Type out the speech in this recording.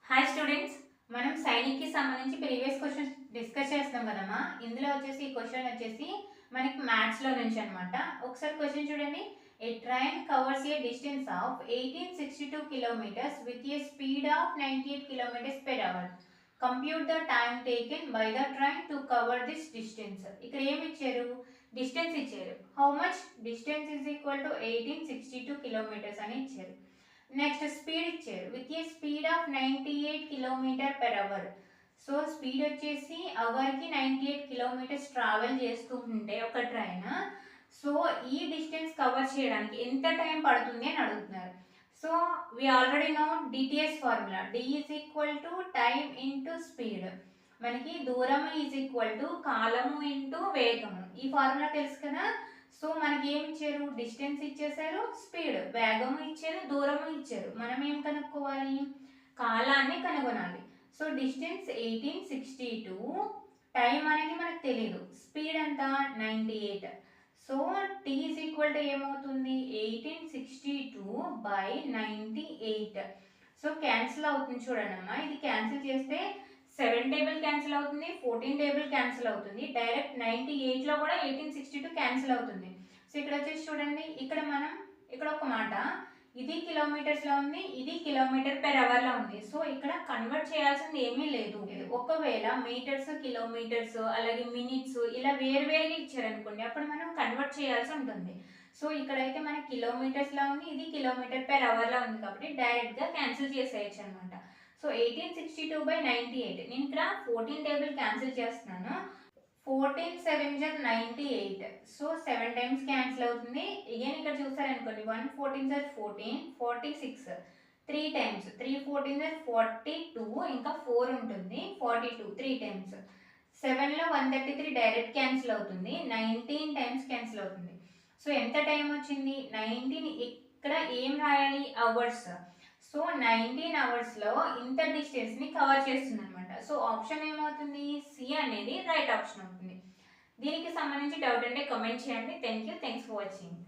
Hi students, మనం సైనిక్ కి సంబంధించి ప్రీవియస్ క్వశ్చన్స్ డిస్కస్ చేస్తాం కదమ్మా. ఇందులో వచ్చేసి ఈ క్వశ్చన్ వచ్చేసి మనకి మ్యాథ్స్ లో నుంచి అన్నమాట. ఒకసారి క్వశ్చన్ చూడండి. A train covers a distance of 1862 kilometres with a speed of 98 kilometres per hour. Compute the time taken by the train to cover this distance. ఇక్కడ ఏమి ఇచ్చారు? డిస్టెన్స్ ఇచ్చారు. How much? Distance is equal to 1862 kilometres అని ఇచ్చారు. Next speed ఇచ్చారు. With a speed of 98 kilometre per hour. So speed వచ్చేసి అవర్కి 98 kilometres travel చేస్తూ ఉంటే ఒక ట్రైన్, సో ఈ డిస్టెన్స్ కవర్ చేయడానికి ఎంత టైం పడుతుంది అని అడుగుతున్నారు. So we already know DTS formula. D is equal to time into speed. మనకి దూరము ఈజ్ ఈక్వల్ టు కాలము ఇంటూ వేగము. ఈ ఫార్ములా తెలుసు కదా. సో మనకి ఏమి ఇచ్చారు? డిస్టెన్స్ ఇచ్చేసారు, స్పీడ్, వేగము ఇచ్చారు, దూరము ఇచ్చారు. మనం ఏం కనుక్కోవాలి? కాలాన్ని కనుగొనాలి. సో డిస్టెన్స్ 1862, టైం అనేది మనకు తెలియదు, స్పీడ్ ఎంత 98. So T is equal to ఏమవుతుంది? 1862 బై 98. సో క్యాన్సిల్ అవుతుంది చూడండి అమ్మా. ఇది క్యాన్సిల్ చేస్తే 7 టేబుల్ క్యాన్సిల్ అవుతుంది, 14 టేబుల్ క్యాన్సిల్ అవుతుంది, డైరెక్ట్ 98లో కూడా 1862 క్యాన్సిల్ అవుతుంది. సో ఇక్కడ వచ్చేసి చూడండి, ఇక్కడ ఒక మాట, ఇది కిలోమీటర్స్లో ఉంది, ఇది కిలోమీటర్ పెర్ అవర్లో ఉంది. సో ఇక్కడ కన్వర్ట్ చేయాల్సింది ఏమీ లేదు. ఒకవేళ మీటర్స్, కిలోమీటర్స్, అలాగే మినిట్స్ ఇలా వేరువేరుగా ఇచ్చారనుకోండి, అప్పుడు మనం కన్వర్ట్ చేయాల్సి ఉంటుంది. సో ఇక్కడైతే మనకి కిలోమీటర్స్లో ఉంది, ఇది కిలోమీటర్ పెర్ అవర్లో ఉంది కాబట్టి డైరెక్ట్గా క్యాన్సిల్ చేసేయచ్చు అనమాట. So 1862 by 98. నేను ఇక్కడ 14 టేబుల్ క్యాన్సిల్ చేస్తున్నాను. 14 7 జర్ 98. సో 7 టైమ్స్ క్యాన్సిల్ అవుతుంది. అగైన్ ఇక్కడ చూసారనుకోండి, 1 14 జర్ 14, 46. 3 టైమ్స్, 3 14 జర్ 42, ఇంకా 4 ఉంటుంది, 42 3 టైమ్స్. 7లో 133 డైరెక్ట్ క్యాన్సిల్ అవుతుంది, 19 టైమ్స్ క్యాన్సిల్ అవుతుంది. సో ఎంత టైం వచ్చింది? 19. ఇక్కడ ఏం రాయాలి? అవర్స్. సో 19 అవర్స్లో ఇంత డిస్టెన్స్ని కవర్ చేస్తుంది అనమాట. సో ఆప్షన్ ఏమవుతుంది? సి అనేది రైట్ ఆప్షన్ అవుతుంది. దీనికి సంబంధించి డౌట్ అంటే కమెంట్ చేయండి. Thanks for watching.